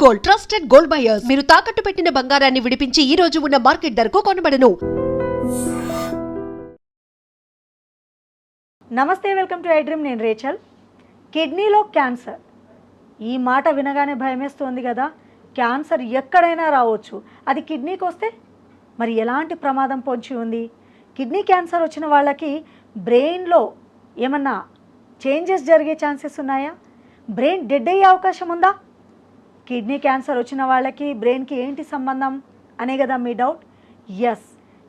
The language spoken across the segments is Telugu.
Gold, trusted gold buyers. మీరు తాకట్టు పెట్టిన బంగారాన్ని విడిపించి ఈ రోజు ఉన్న మార్కెట్ ధరకు కొనబడను. నమస్తే, వెల్కమ్ టు ఐ డ్రీమ్. నేను రేచల్. కిడ్నీలో క్యాన్సర్, ఈ మాట వినగానే భయమేస్తుంది కదా. క్యాన్సర్ ఎక్కడైనా రావచ్చు, అది కిడ్నీకి వస్తే మరి ఎలాంటి ప్రమాదం పొంచి ఉంది? కిడ్నీ క్యాన్సర్ వచ్చిన వాళ్ళకి బ్రెయిన్లో ఏమన్నా చేంజెస్ జరిగే ఛాన్సెస్ ఉన్నాయా? బ్రెయిన్ డెడ్ అయ్యే అవకాశం ఉందా? కిడ్నీ క్యాన్సర్ వచ్చిన వాళ్ళకి బ్రెయిన్కి ఏంటి సంబంధం అనే కదా మీ డౌట్. ఎస్,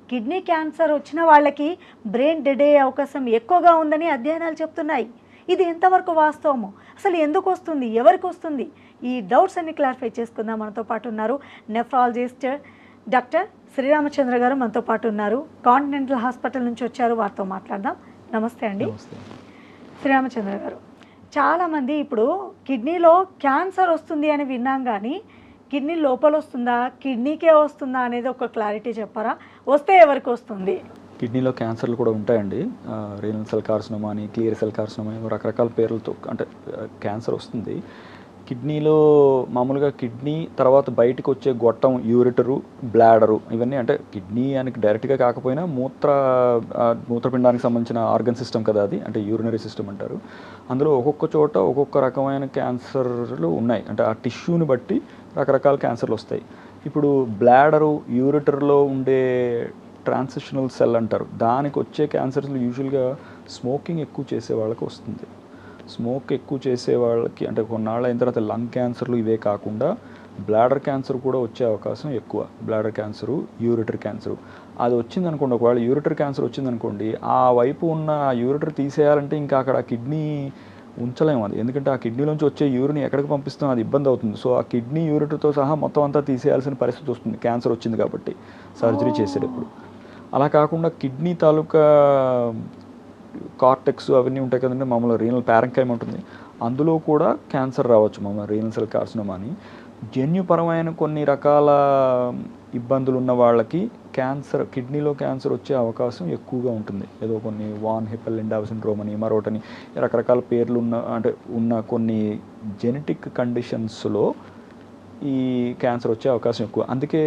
కిడ్నీ క్యాన్సర్ వచ్చిన వాళ్ళకి బ్రెయిన్ డెడ్ అయ్యే అవకాశం ఎక్కువగా ఉందని అధ్యయనాలు చెప్తున్నాయి. ఇది ఎంతవరకు వాస్తవము, అసలు ఎందుకు వస్తుంది, ఎవరికి వస్తుంది, ఈ డౌట్స్ అన్ని క్లారిఫై చేసుకుందాం. మనతో పాటు ఉన్నారు నెఫ్రాలజిస్ట్ డాక్టర్ శ్రీరామచంద్ర గారు, మనతో పాటు ఉన్నారు. కాంటినెంటల్ హాస్పిటల్ నుంచి వచ్చారు, వారితో మాట్లాడదాం. నమస్తే అండి. శ్రీరామచంద్ర గారు, చాలామంది ఇప్పుడు కిడ్నీలో క్యాన్సర్ వస్తుంది అని విన్నాం, కానీ కిడ్నీ లోపల వస్తుందా, కిడ్నీకే వస్తుందా అనేది ఒక క్లారిటీ చెప్పారా? వస్తే ఎవరికి వస్తుంది? కిడ్నీలో క్యాన్సర్లు కూడా ఉంటాయండి. రీనల్ సెల్ కార్సినోమా అని, క్లియర్ సెల్ కార్సినోమా అని రకరకాల పేర్లతో అంటే క్యాన్సర్ వస్తుంది. కిడ్నీలో మామూలుగా కిడ్నీ తర్వాత బయటకు వచ్చే గొట్టం, యూరిటరు, బ్లాడరు, ఇవన్నీ అంటే కిడ్నీ అని డైరెక్ట్గా కాకపోయినా మూత్రపిండానికి సంబంధించిన ఆర్గన్ సిస్టమ్ కదా అది, అంటే యూరినరీ సిస్టమ్ అంటారు. అందులో ఒక్కొక్క చోట ఒక్కొక్క రకమైన క్యాన్సర్లు ఉన్నాయి. అంటే ఆ టిష్యూని బట్టి రకరకాల క్యాన్సర్లు వస్తాయి. ఇప్పుడు బ్లాడరు, యూరిటర్లో ఉండే ట్రాన్సిషనల్ సెల్ అంటారు, దానికి వచ్చే క్యాన్సర్లు యూజువల్గా స్మోకింగ్ ఎక్కువ చేసే వాళ్ళకి వస్తుంది. స్మోక్ ఎక్కువ చేసే వాళ్ళకి అంటే కొన్నాళ్ళు అయిన తర్వాత లంగ్ క్యాన్సర్లు ఇవే కాకుండా బ్లాడర్ క్యాన్సర్ కూడా వచ్చే అవకాశం ఎక్కువ. బ్లాడర్ క్యాన్సరు, యూరిటర్ క్యాన్సరు అది వచ్చిందనుకోండి, ఒకవేళ యూరిటర్ క్యాన్సర్ వచ్చిందనుకోండి, ఆ వైపు ఉన్న యూరిటర్ తీసేయాలంటే ఇంకా అక్కడ కిడ్నీ ఉంచలేము అది, ఎందుకంటే ఆ కిడ్నీలోంచి వచ్చే యూరిన్ ఎక్కడికి పంపిస్తాం అది ఇబ్బంది అవుతుంది. సో ఆ కిడ్నీ యూరిటర్తో సహా మొత్తం అంతా తీసేయాల్సిన పరిస్థితి వస్తుంది క్యాన్సర్ వచ్చింది కాబట్టి సర్జరీ చేసేటప్పుడు. అలా కాకుండా కిడ్నీ తాలూకా కార్టెక్స్ అవన్నీ ఉంటాయి కదండి, మామూలుగా రీనల్ ప్యారెంకైమ్ ఉంటుంది, అందులో కూడా క్యాన్సర్ రావచ్చు. మామూలుగా రీనల్ సెల్ కార్సినోమా అని జన్యుపరమైన కొన్ని రకాల ఇబ్బందులు ఉన్న వాళ్ళకి క్యాన్సర్, కిడ్నీలో క్యాన్సర్ వచ్చే అవకాశం ఎక్కువగా ఉంటుంది. ఏదో కొన్ని వాన్ హిప్పెల్-లిండౌ సిండ్రోమ్ అని, మరొకటని రకరకాల పేర్లు ఉన్న కొన్ని జెనెటిక్ కండిషన్స్లో ఈ క్యాన్సర్ వచ్చే అవకాశం ఎక్కువ. అందుకే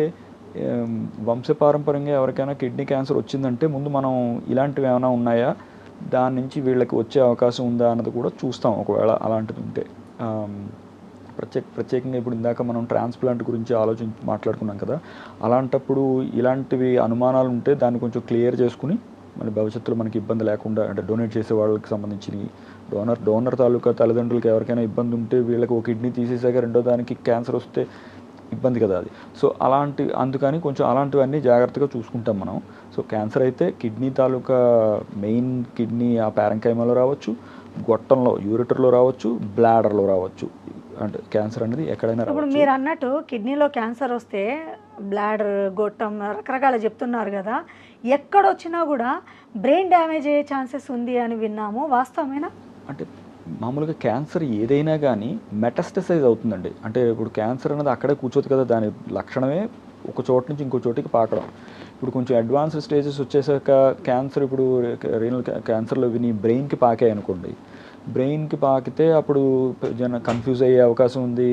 వంశపారంపర్యంగా ఎవరికైనా కిడ్నీ క్యాన్సర్ వచ్చిందంటే ముందు మనం ఇలాంటివి ఏమైనా ఉన్నాయా, దాని నుంచి వీళ్ళకి వచ్చే అవకాశం ఉందా అన్నది కూడా చూస్తాం ఒకవేళ అలాంటిది ఉంటే. ప్రత్యేకంగా ఇప్పుడు ఇందాక మనం ట్రాన్స్ప్లాంట్ గురించి మాట్లాడుకున్నాం కదా, అలాంటప్పుడు ఇలాంటివి అనుమానాలు ఉంటే దాన్ని కొంచెం క్లియర్ చేసుకుని మన భవిష్యత్తులో మనకి ఇబ్బంది లేకుండా, అంటే డొనేట్ చేసే వాళ్ళకి సంబంధించి డోనర్ తాలూకా తల్లిదండ్రులకి ఎవరికైనా ఇబ్బంది ఉంటే వీళ్ళకి ఒక కిడ్నీ తీసేసాక రెండో దానికి క్యాన్సర్ వస్తే ఇబ్బంది కదా అది. సో అందుకని కొంచెం అలాంటివన్నీ జాగ్రత్తగా చూసుకుంటాం మనం. సో క్యాన్సర్ అయితే కిడ్నీ తాలూకా మెయిన్ కిడ్నీ ఆ ప్యారెంకైమాలో రావచ్చు, గొట్టంలో యూరిటర్లో రావచ్చు, బ్లాడర్లో రావచ్చు. అంటే క్యాన్సర్ అనేది ఎక్కడైనా రావచ్చు. ఇప్పుడు మీరు అన్నట్టు కిడ్నీలో క్యాన్సర్ వస్తే బ్లాడర్, గొట్టం రకరకాల చెప్తున్నారు కదా, ఎక్కడొచ్చినా కూడా బ్రెయిన్ డ్యామేజ్ అయ్యే ఛాన్సెస్ ఉంది అని విన్నాము, వాస్తవమేనా? అంటే మామూలుగా క్యాన్సర్ ఏదైనా కానీ మెటాస్టసైజ్ అవుతుందండి. అంటే ఇప్పుడు క్యాన్సర్ అనేది అక్కడే కూర్చోదు కదా, దాని లక్షణమే ఒక చోటు నుంచి ఇంకో చోటికి పాకడం. ఇప్పుడు కొంచెం అడ్వాన్స్డ్ స్టేజెస్ వచ్చేసాక క్యాన్సర్, ఇప్పుడు రీనల్ క్యాన్సర్లో విని బ్రెయిన్కి పాకాయి అనుకోండి, బ్రెయిన్కి పాకితే అప్పుడు కన్ఫ్యూజ్ అయ్యే అవకాశం ఉంది.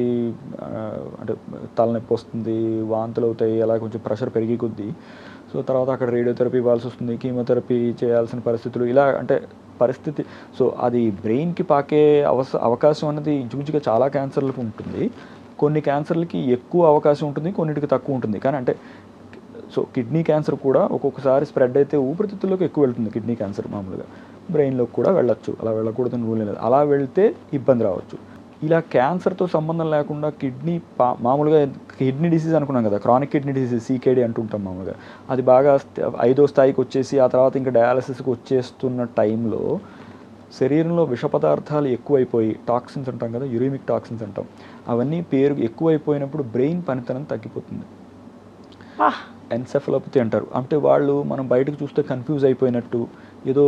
అంటే తలనొప్పి వస్తుంది, వాంతులు అవుతాయి, అలా కొంచెం ప్రెషర్ పెరిగి కొద్దీ. సో తర్వాత అక్కడ రేడియోథెరపీ ఇవ్వాల్సి వస్తుంది, కీమోథెరపీ చేయాల్సిన పరిస్థితులు, ఇలా అంటే పరిస్థితి. సో అది బ్రెయిన్కి పాకే అవకాశం అనేది ఇంచుమించుగా చాలా క్యాన్సర్లకు ఉంటుంది. కొన్ని క్యాన్సర్లకి ఎక్కువ అవకాశం ఉంటుంది, కొన్నిటికి తక్కువ ఉంటుంది. కానీ అంటే సో కిడ్నీ క్యాన్సర్ కూడా ఒక్కొక్కసారి స్ప్రెడ్ అయితే ఊపిరితిత్తుల్లోకి ఎక్కువ వెళ్తుంది. కిడ్నీ క్యాన్సర్ మామూలుగా బ్రెయిన్లోకి కూడా వెళ్ళొచ్చు, అలా వెళ్ళకూడదని రూల్ లేదు. అలా వెళ్తే ఇబ్బంది రావచ్చు. ఇలా క్యాన్సర్తో సంబంధం లేకుండా మామూలుగా కిడ్నీ డిసీజ్ అనుకున్నాం కదా, క్రానిక్ కిడ్నీ డిసీజ్ CKD అంటుంటాం మామూలుగా. అది బాగా 5వ స్థాయికి వచ్చేసి ఆ తర్వాత ఇంకా డయాలసిస్కి వచ్చేస్తున్న టైంలో శరీరంలో విష పదార్థాలు ఎక్కువైపోయి, టాక్సిన్స్ అంటాం కదా, యూరిమిక్ టాక్సిన్స్ అంటాం, అవన్నీ ఎక్కువైపోయినప్పుడు బ్రెయిన్ పనితనం తగ్గిపోతుంది. ఎన్సెఫలోపతి అంటారు. అంటే వాళ్ళు మనం బయటకు చూస్తే కన్ఫ్యూజ్ అయిపోయినట్టు, ఏదో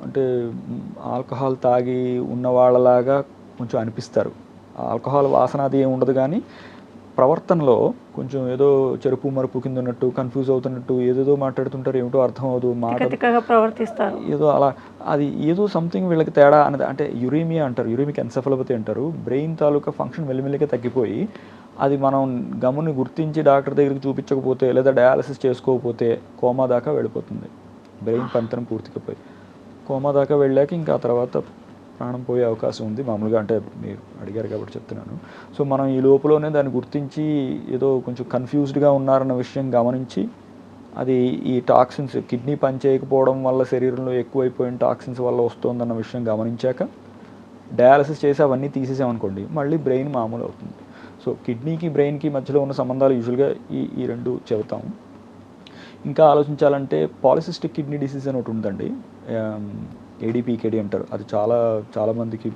అంటే ఆల్కహాల్ తాగి ఉన్న వాళ్ళలాగా కొంచెం అనిపిస్తారు. ఆల్కహాల్ వాసన అది ఏమి ఉండదు, కానీ ప్రవర్తనలో కొంచెం ఏదో చెరుపు మరుపు కింద ఉన్నట్టు, కన్ఫ్యూజ్ అవుతున్నట్టు, ఏదేదో మాట్లాడుతుంటారు, ఏమిటో అర్థం అవ్వదు, తిక్కగా ప్రవర్తిస్తారు. ఏదో అలా అది ఏదో సంథింగ్ వీళ్ళకి తేడా అనేది. అంటే యురేమియా అంటారు, యురేమిక్ ఎన్సెఫలోపతి అంటారు. బ్రెయిన్ తాలూకా ఫంక్షన్ మెల్లిమెల్లిగా తగ్గిపోయి అది మనం గమని గుర్తించి డాక్టర్ దగ్గరికి చూపించకపోతే లేదా డయాలసిస్ చేసుకోకపోతే కోమా దాకా వెళ్ళిపోతుంది. బ్రెయిన్ పనితనం పూర్తిగా పోయి కోమా దాకా వెళ్ళాక ఇంకా ఆ తర్వాత ప్రాణం పోయే అవకాశం ఉంది మామూలుగా. అంటే మీరు అడిగారు కాబట్టి చెప్తున్నాను. సో మనం ఈ లోపలనే దాన్ని గుర్తించి ఏదో కొంచెం కన్ఫ్యూజ్డ్గా ఉన్నారన్న విషయం గమనించి అది ఈ టాక్సిన్స్ కిడ్నీ పనిచేయకపోవడం వల్ల శరీరంలో ఎక్కువైపోయిన టాక్సిన్స్ వల్ల వస్తుందన్న విషయం గమనించాక డయాలసిస్ చేసి అవన్నీ తీసేసామనుకోండి మళ్ళీ బ్రెయిన్ మామూలు అవుతుంది. సో కిడ్నీకి బ్రెయిన్కి మధ్యలో ఉన్న సంబంధాలు యూజువల్గా ఈ రెండు చెబుతాము. ఇంకా ఆలోచించాలంటే పాలిసిస్టిక్ కిడ్నీ డిసీజ్ అని ఒకటి ఉందండి, ఏడీపీకేడి అంటారు. అది చాలామందికి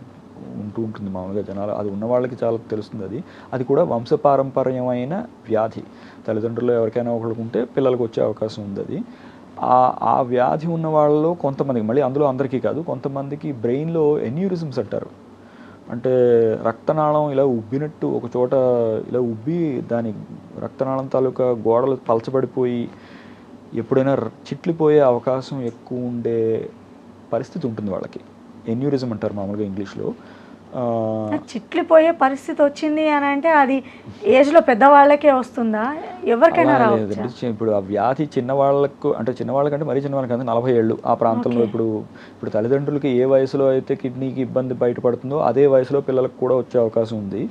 ఉంటుంది మామూలుగా జనాలు, అది ఉన్న వాళ్ళకి చాలా తెలుస్తుంది. అది కూడా వంశపారంపర్యమైన వ్యాధి. తల్లిదండ్రులు ఎవరికైనా ఒకరికి ఉంటే పిల్లలకు వచ్చే అవకాశం ఉంది. అది ఆ వ్యాధి ఉన్న వాళ్ళలో కొంతమందికి, మళ్ళీ అందులో అందరికీ కాదు, కొంతమందికి బ్రెయిన్లో ఎన్యూరిజమ్స్ అంటారు. అంటే రక్తనాళం ఇలా ఉబ్బినట్టు ఒక చోట ఇలా ఉబ్బి దాని రక్తనాళం తాలూకా గోడలు పలచబడిపోయి ఎప్పుడైనా చిట్లిపోయే అవకాశం ఎక్కువ ఉండే పరిస్థితి ఉంటుంది వాళ్ళకి. ఎన్యూరిజం అంటారు మామూలుగా ఇంగ్లీష్లో. చిట్లిపోయే పరిస్థితి వచ్చింది అని అంటే అది ఏజ్లో పెద్దవాళ్ళకే వస్తుందా, ఎవరికైనా రావచ్చు? ఇప్పుడు ఆ వ్యాధి చిన్నవాళ్ళకు, అంటే చిన్నవాళ్ళకంటే మరీ చిన్నవాళ్ళకి అంటే 40 ఏళ్ళు ఆ ప్రాంతంలో. ఇప్పుడు తల్లిదండ్రులకి ఏ వయసులో అయితే కిడ్నీకి ఇబ్బంది బయటపడుతుందో అదే వయసులో పిల్లలకు కూడా వచ్చే అవకాశం ఉంది.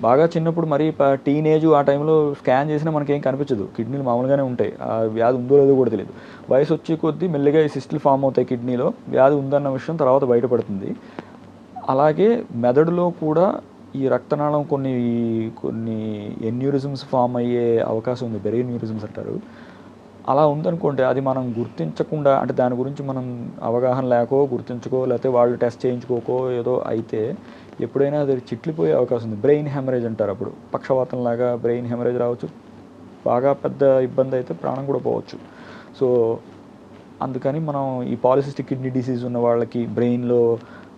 బాగా చిన్నప్పుడు మరి టీనేజ్ ఆ టైంలో స్కాన్ చేసినా మనకేం కనిపించదు, కిడ్నీలు మామూలుగానే ఉంటాయి, ఆ వ్యాధి ఉందో లేదో కూడా తెలియదు. వయసు వచ్చే కొద్దీ మెల్లిగా ఈ సిస్టులు ఫామ్ అవుతాయి కిడ్నీలో, వ్యాధి ఉందన్న విషయం తర్వాత బయటపడుతుంది. అలాగే మెదడులో కూడా ఈ రక్తనాళం కొన్ని ఎన్యూరిజమ్స్ ఫామ్ అయ్యే అవకాశం ఉంది, బెరియన్యూరిజమ్స్ అంటారు. అలా ఉందనుకోండి, అది మనం గుర్తించకుండా, అంటే దాని గురించి మనం అవగాహన లేకో గుర్తించుకో లేకపోతే వాళ్ళు టెస్ట్ చేయించుకోకో ఏదో అయితే ఎప్పుడైనా అది చిట్లిపోయే అవకాశం ఉంది. బ్రెయిన్ హెమరేజ్ అంటారు. అప్పుడు పక్షవాతం లాగా బ్రెయిన్ హెమరేజ్ రావచ్చు, బాగా పెద్ద ఇబ్బంది అయితే ప్రాణం కూడా పోవచ్చు. సో అందుకని మనం ఈ పాలిసిస్టిక్ కిడ్నీ డిసీజ్ ఉన్న వాళ్ళకి బ్రెయిన్లో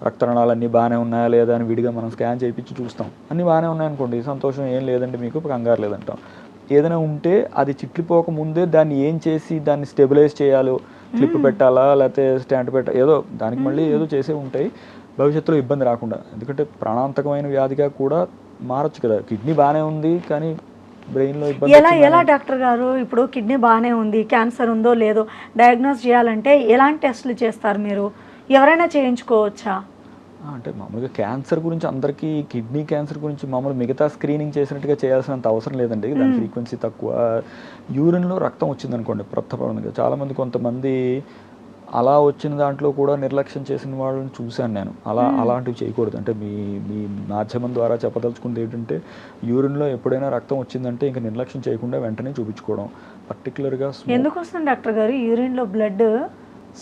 రక్తనాళాలు అన్నీ బాగానే ఉన్నాయా లేదా అని విడిగా మనం స్కాన్ చేయించి చూస్తాం. అన్నీ బాగానే ఉన్నాయనుకోండి, సంతోషం, ఏం లేదండి మీకు, కంగారు లేదంటాం. ఏదైనా ఉంటే అది చిట్లిపోక ముందే దాన్ని ఏం చేసి దాన్ని స్టెబిలైజ్ చేయాలో, క్లిప్ పెట్టాలా లేకపోతే స్టాండ్ పెట్టాలా, ఏదో దానికి మళ్ళీ ఏదో చేసే ఉంటాయి భవిష్యత్తులో ఇబ్బంది రాకుండా. ఎందుకంటే ప్రాణాంతకమైన వ్యాధిగా కూడా మారచ్చు కదా. కిడ్నీ బాగానే ఉంది కానీ బ్రెయిన్లో ఇబ్బంది ఎలా డాక్టర్ గారు, ఇప్పుడు కిడ్నీ బాగానే ఉంది, క్యాన్సర్ ఉందో లేదో డయాగ్నోస్ చేయాలంటే ఎలాంటి టెస్టులు చేస్తారు మీరు? ఎవరైనా చేయించుకోవచ్చా? అంటే మామూలుగా క్యాన్సర్ గురించి అందరికీ, కిడ్నీ క్యాన్సర్ గురించి మామూలు మిగతా స్క్రీనింగ్ చేసినట్టుగా చేయాల్సినంత అవసరం లేదండి, దాని ఫ్రీక్వెన్సీ తక్కువ. యూరిన్లో రక్తం వచ్చిందనుకోండి ప్రథమంగా, చాలామంది కొంతమంది అలా వచ్చిన దాంట్లో కూడా నిర్లక్ష్యం చేసిన వాళ్ళని చూశాను నేను. అలాంటివి చేయకూడదు. అంటే మీ మాధ్యమం ద్వారా చెప్పదలుచుకుంది ఏంటంటే, యూరిన్లో ఎప్పుడైనా రక్తం వచ్చిందంటే ఇంకా నిర్లక్ష్యం చేయకుండా వెంటనే చూపించుకోవడం. పర్టికులర్గా ఎందుకు వస్తుంది డాక్టర్ గారు యూరిన్లో బ్లడ్?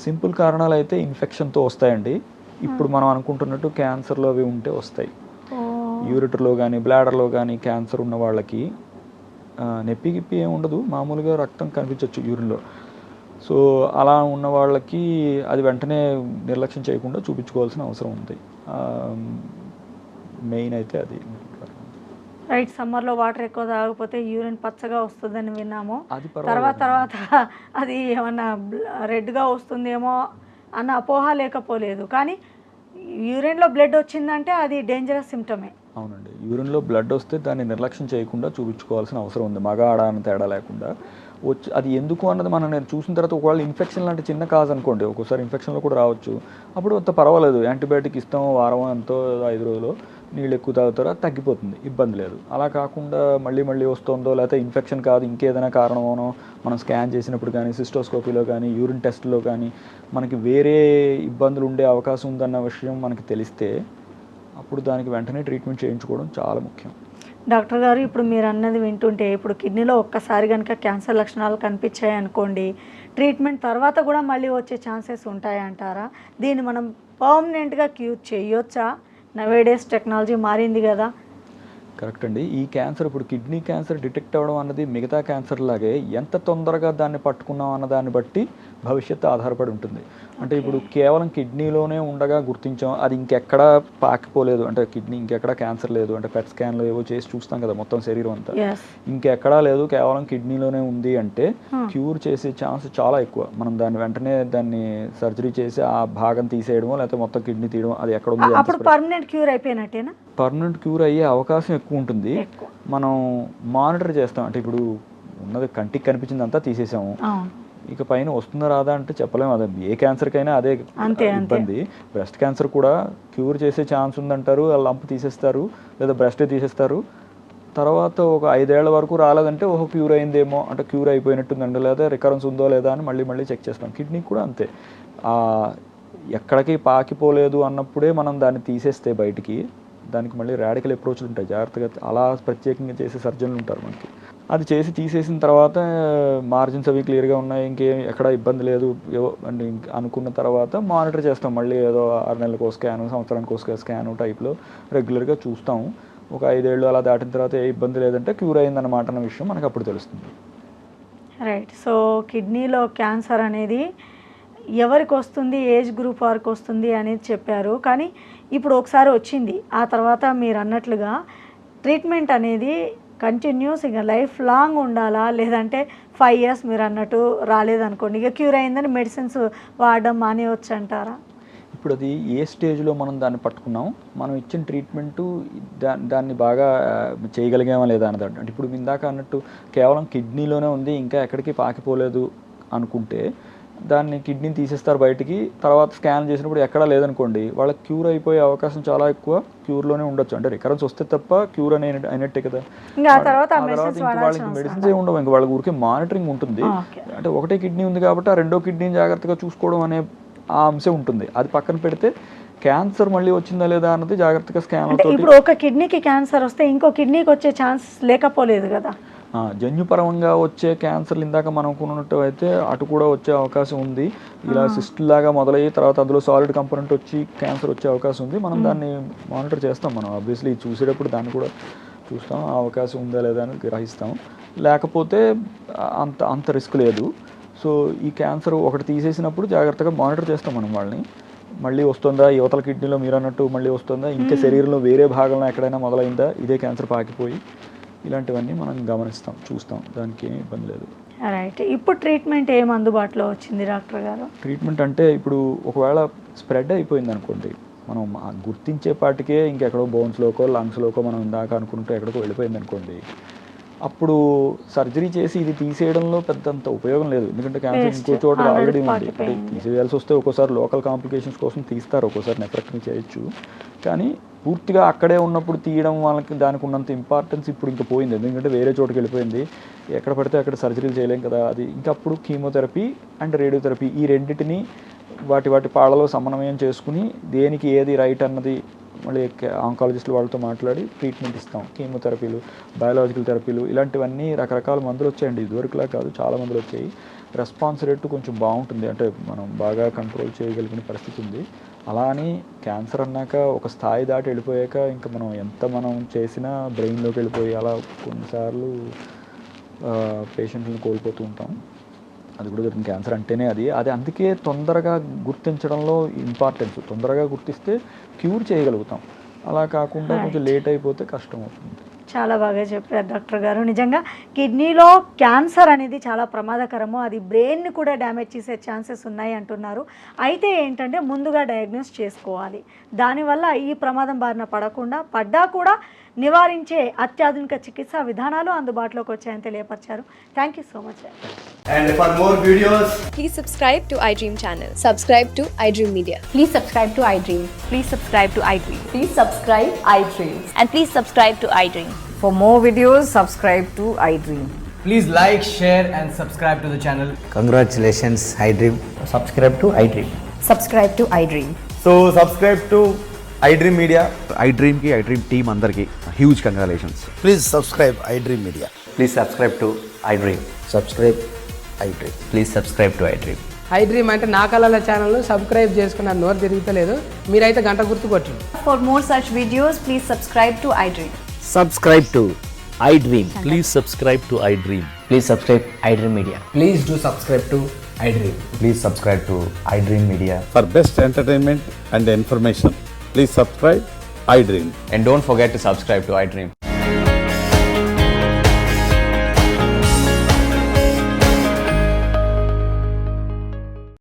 సింపుల్ కారణాలు అయితే ఇన్ఫెక్షన్తో వస్తాయండి. ఇప్పుడు మనం అనుకుంటున్నట్టు క్యాన్సర్లో అవి ఉంటే వస్తాయి. యూరిటర్లో కానీ బ్లాడర్లో కానీ క్యాన్సర్ ఉన్న వాళ్ళకి నొప్పి గిప్పి ఏమి ఉండదు, మామూలుగా రక్తం కనిపించవచ్చు యూరిన్లో. సో అలా ఉన్న వాళ్ళకి అది వెంటనే నిర్లక్ష్యం చేయకుండా చూపించుకోవాల్సిన అవసరం ఉంది. మెయిన్ అయితే అది. రైట్, సమ్మర్లో వాటర్ ఎక్కువ తాగకపోతే యూరిన్ పచ్చగా వస్తుందని విన్నాము. తర్వాత అది ఏమన్నా రెడ్గా వస్తుందేమో అన్న అపోహ లేకపోలేదు, కానీ యూరిన్లో బ్లడ్ వచ్చిందంటే అది డేంజరస్ సిమ్టమే. అవునండి, యూరిన్లో బ్లడ్ వస్తే దాన్ని నిర్లక్ష్యం చేయకుండా చూపించుకోవాల్సిన అవసరం ఉంది, మగ ఆడ అని తేడా లేకుండా. వచ్చి అది ఎందుకు అన్నది మనం నేను చూసిన తర్వాత, ఒకవేళ ఇన్ఫెక్షన్ లాంటి చిన్న కాజ్ అనుకోండి, ఒక్కోసారి ఇన్ఫెక్షన్లో కూడా రావచ్చు, అప్పుడు అంత పర్వాలేదు, యాంటీబయాటిక్ ఇస్తాం, వారం ఎంతో 5 రోజులు నీళ్ళు ఎక్కువ తాగుతారో తగ్గిపోతుంది, ఇబ్బంది లేదు. అలా కాకుండా మళ్ళీ వస్తుందో లేకపోతే ఇన్ఫెక్షన్ కాదు ఇంకేదైనా కారణమోనో మనం స్కాన్ చేసినప్పుడు కానీ సిస్టోస్కోపీలో కానీ యూరిన్ టెస్ట్లో కానీ మనకి వేరే ఇబ్బందులు ఉండే అవకాశం ఉందన్న విషయం మనకి తెలిస్తే అప్పుడు దానికి వెంటనే ట్రీట్మెంట్ చేయించుకోవడం చాలా ముఖ్యం. డాక్టర్ గారు, ఇప్పుడు మీరు అన్నది వింటుంటే, ఇప్పుడు కిడ్నీలో ఒక్కసారి కనుక క్యాన్సర్ లక్షణాలు కనిపించాయి అనుకోండి, ట్రీట్మెంట్ తర్వాత కూడా మళ్ళీ వచ్చే ఛాన్సెస్ ఉంటాయంటారా? దీన్ని మనం పర్మనెంట్గా క్యూర్ చేయొచ్చా? నవేడేస్ టెక్నాలజీ మారింది కదా. కరెక్ట్ అండి. ఈ క్యాన్సర్ ఇప్పుడు కిడ్నీ క్యాన్సర్ డిటెక్ట్ అవ్వడం అన్నది మిగతా క్యాన్సర్ లాగే ఎంత తొందరగా దాన్ని పట్టుకున్నాం అన్న దాన్ని బట్టి భవిష్యత్తు ఆధారపడి ఉంటుంది. అంటే ఇప్పుడు కేవలం కిడ్నీలోనే ఉండగా గుర్తించాం, అది ఇంకెక్కడా పాకిపోలేదు, అంటే కిడ్నీ ఇంకెక్కడా క్యాన్సర్ లేదు అంటే పెట్ స్కాన్లు ఏవో చేసి చూస్తాం కదా మొత్తం శరీరం అంతా, ఇంకెక్కడా లేదు కేవలం కిడ్నీలోనే ఉంది అంటే క్యూర్ చేసే ఛాన్స్ చాలా ఎక్కువ. మనం దాన్ని వెంటనే దాన్ని సర్జరీ చేసి ఆ భాగం తీసేయడమో లేకపోతే మొత్తం కిడ్నీ తీయడం, అది ఎక్కడ ఉంది అప్పుడు పర్మనెంట్ క్యూర్ అయిపోయినట్టేనా? పర్మనెంట్ క్యూర్ అయ్యే అవకాశం ఎక్కువ ఉంటుంది. మనం మానిటర్ చేస్తాం, అంటే ఇప్పుడు ఉన్నది కంటికి కనిపించిందంతా తీసేసాము, ఇక పైన వస్తుందా రాదా అంటే చెప్పలేము. అదే ఏ క్యాన్సర్కైనా అదే ఇబ్బంది. బ్రెస్ట్ క్యాన్సర్ కూడా క్యూర్ చేసే ఛాన్స్ ఉందంటారు, లంప్ తీసేస్తారు లేదా బ్రెస్టే తీసేస్తారు, తర్వాత ఒక 5 ఏళ్ల వరకు రాలేదంటే ఓహో క్యూర్ అయిందేమో అంటే క్యూర్ అయిపోయినట్టుందండి, లేదా రికరెన్స్ ఉందో లేదా అని మళ్ళీ చెక్ చేస్తాం. కిడ్నీ కూడా అంతే, ఎక్కడికి పాకిపోలేదు అన్నప్పుడే మనం దాన్ని తీసేస్తే బయటికి దానికి మళ్ళీ రాడికల్ అప్రోచ్లు ఉంటాయి జాగ్రత్తగా, అలా ప్రత్యేకంగా చేసే సర్జన్లు ఉంటారు మనకి. అది చేసి తీసేసిన తర్వాత మార్జిన్స్ అవి క్లియర్గా ఉన్నాయి, ఇంకేం ఎక్కడ ఇబ్బంది లేదు అంటే అనుకున్న తర్వాత మానిటర్ చేస్తాం. మళ్ళీ ఏదో 6 నెలలకు స్కాను, సంవత్సరానికి స్కాను టైప్లో రెగ్యులర్గా చూస్తాము. ఒక 5 ఏళ్ళు అలా దాటిన తర్వాత ఏ ఇబ్బంది లేదంటే క్యూర్ అయిందన్నమాట అన్న విషయం మనకు అప్పుడు తెలుస్తుంది. రైట్. సో కిడ్నీలో క్యాన్సర్ అనేది ఎవరికి వస్తుంది, ఏజ్ గ్రూప్ వారికి వస్తుంది అనేది చెప్పారు. కానీ ఇప్పుడు ఒకసారి వచ్చింది, ఆ తర్వాత మీరు అన్నట్లుగా ట్రీట్మెంట్ అనేది కంటిన్యూస్ ఇక లైఫ్ లాంగ్ ఉండాలా, లేదంటే 5 years మీరు అన్నట్టు రాలేదనుకోండి ఇక క్యూర్ అయిందని మెడిసిన్స్ వాడడం మానేయవచ్చు అంటారా? ఇప్పుడు అది ఏ స్టేజ్లో మనం దాన్ని పట్టుకున్నాం, మనం ఇచ్చిన ట్రీట్మెంటు దాన్ని బాగా చేయగలిగామా లేదా అన్నది. అంటే ఇప్పుడు ఇందాక అన్నట్టు కేవలం కిడ్నీలోనే ఉంది ఇంకా ఎక్కడికి పాకిపోలేదు అనుకుంటే దాన్ని కిడ్నీని తీసేస్తారు బయటికి, తర్వాత స్కాన్ చేసినప్పుడు ఎక్కడా లేదనుకోండి వాళ్ళకి క్యూర్ అయిపోయే అవకాశం చాలా ఎక్కువ, క్యూర్లోనే ఉండొచ్చు. అంటే రికరెన్స్ వస్తే తప్ప క్యూర్ అయినట్టే కదా, వాళ్ళకి మెడిసిన్స్ ఏమి ఉండవు, ఇంకా వాళ్ళకి ఊరికే మానిటరింగ్ ఉంటుంది. అంటే ఒకటే కిడ్నీ ఉంది కాబట్టి ఆ రెండో కిడ్నీని జాగ్రత్తగా చూసుకోవడం అనే ఆ అంశం ఉంటుంది. అది పక్కన పెడితే క్యాన్సర్ మళ్ళీ వచ్చిందా లేదా అన్నది జాగ్రత్తగా స్కాన్. ఇప్పుడు ఒక కిడ్నీకి క్యాన్సర్ వస్తే ఇంకో కిడ్నీకి వచ్చే ఛాన్స్ లేకపోలేదు కదా. జన్యుపరంగా వచ్చే క్యాన్సర్లు ఇందాక మనం అనుకున్నట్టు అయితే అటు కూడా వచ్చే అవకాశం ఉంది. ఇలా సిస్ట్ లాగా మొదలయ్యి తర్వాత అందులో సాలిడ్ కంపోనెంట్ వచ్చి క్యాన్సర్ వచ్చే అవకాశం ఉంది. మనం దాన్ని మానిటర్ చేస్తాం. మనం ఆబ్వియస్లీ చూసేటప్పుడు దాన్ని కూడా చూస్తాం, ఆ అవకాశం ఉందా లేదా అని గ్రహిస్తాం. లేకపోతే అంత రిస్క్ లేదు. సో ఈ క్యాన్సర్ ఒకటి తీసేసినప్పుడు జాగ్రత్తగా మానిటర్ చేస్తాం మనం వాళ్ళని, మళ్ళీ వస్తుందా యువతల కిడ్నీలో మీరు అన్నట్టు మళ్ళీ వస్తుందా, ఇంకా శరీరంలో వేరే భాగంలో ఎక్కడైనా మొదలైందా ఇదే క్యాన్సర్ పాకిపోయి, ఇలాంటివన్నీ మనం గమనిస్తాం, చూస్తాం, దానికి ఏమి ఇబ్బంది లేదు. రైట్. ఇప్పుడు ట్రీట్మెంట్ ఏం అందుబాటులో వచ్చింది డాక్టర్ గారు? ట్రీట్మెంట్ అంటే ఇప్పుడు ఒకవేళ స్ప్రెడ్ అయిపోయింది అనుకోండి, మనం గుర్తించేపాటికే ఇంకెక్కడో బోన్స్లోకో లంగ్స్లోకో మనం ఇందాక అనుకుంటూ ఎక్కడికో వెళ్ళిపోయింది అనుకోండి, అప్పుడు సర్జరీ చేసి ఇది తీసేయడంలో పెద్దంత ఉపయోగం లేదు. ఎందుకంటే క్యాన్సర్ ఇంకో చోట ఆల్రెడీ ఉంది. అంటే తీసేయాల్సి వస్తే ఒక్కోసారి లోకల్ కాంప్లికేషన్స్ కోసం తీస్తారు, ఒక్కోసారి నెఫ్రెక్టమీ చేయొచ్చు. కానీ పూర్తిగా అక్కడే ఉన్నప్పుడు తీయడం వాళ్ళకి దానికి ఉన్నంత ఇంపార్టెన్స్ ఇప్పుడు ఇంకా పోయింది. ఎందుకంటే వేరే చోటుకి వెళ్ళిపోయింది, ఎక్కడ పడితే అక్కడ సర్జరీలు చేయలేం కదా. అది ఇంకా అప్పుడు కీమోథెరపీ అండ్ రేడియోథెరపీ ఈ రెండింటిని వాటి పాళ్ళలో సమన్వయం చేసుకుని దేనికి ఏది రైట్ అన్నది మళ్ళీ ఆంకాలజిస్టులు వాళ్ళతో మాట్లాడి ట్రీట్మెంట్ ఇస్తాం. కీమోథెరపీలు, బయాలజికల్ థెరపీలు ఇలాంటివన్నీ రకరకాల మందులు వచ్చాయండి. ఇదివరకులా కాదు, చాలా మందులు వచ్చాయి. రెస్పాన్స్ రేటు కొంచెం బాగుంటుంది, అంటే మనం బాగా కంట్రోల్ చేయగలిగిన పరిస్థితి ఉంది. అలా అని క్యాన్సర్ అన్నాక ఒక స్థాయి దాటి వెళ్ళిపోయాక ఇంకా మనం చేసినా బ్రెయిన్లోకి వెళ్ళిపోయి అలా కొన్నిసార్లు పేషెంట్లను కోల్పోతూ ఉంటాం. అది కూడా జరుగుతుంది. క్యాన్సర్ అంటేనే అది అందుకే తొందరగా గుర్తించడంలో ఇంపార్టెన్స్. తొందరగా గుర్తిస్తే క్యూర్ చేయగలుగుతాం, అలా కాకుండా కొంచెం లేట్ అయిపోతే కష్టం అవుతుంది. చాలా బాగా చెప్పారు డాక్టర్ గారు. నిజంగా కిడ్నీలో క్యాన్సర్ అనేది చాలా ప్రమాదకరము, అది బ్రెయిన్ని కూడా డ్యామేజ్ చేసే ఛాన్సెస్ ఉన్నాయి అంటున్నారు. అయితే ఏంటంటే ముందుగా డయాగ్నోస్ చేసుకోవాలి, దానివల్ల ఈ ప్రమాదం బారిన పడ్డా కూడా నివారించే అత్యాధునిక చికిత్సా విధానాలు అందుబాటులోకి వచ్చాయని తెలియపరిచారు. Thank you so much. And for more videos, please subscribe to iDream channel. Subscribe to iDream Media. Please subscribe to iDream. Please subscribe to iDream. Please subscribe iDream. And please subscribe to iDream. For more videos, subscribe to iDream. please like, share and subscribe to the channel. Congratulations, iDream. Subscribe to iDream. Subscribe to iDream. So subscribe to iDream Media. iDream team andarki huge congratulations. Please subscribe iDream Media. Please subscribe to iDream. Subscribe iDream. Please subscribe to iDream. iDream అంటే నా కళల ఛానల్ను సబ్స్క్రైబ్ చేసుకున్న నోరు తిరుగుతలేదు, మీరైతే గంట గుర్తు కొట్టండి. For more such videos, please subscribe to iDream. Subscribe to iDream. Please subscribe to iDream. Please subscribe iDream Media. Please do subscribe to iDream. Please subscribe to iDream Media. For best entertainment and information, please subscribe iDream. And don't forget to subscribe to iDream.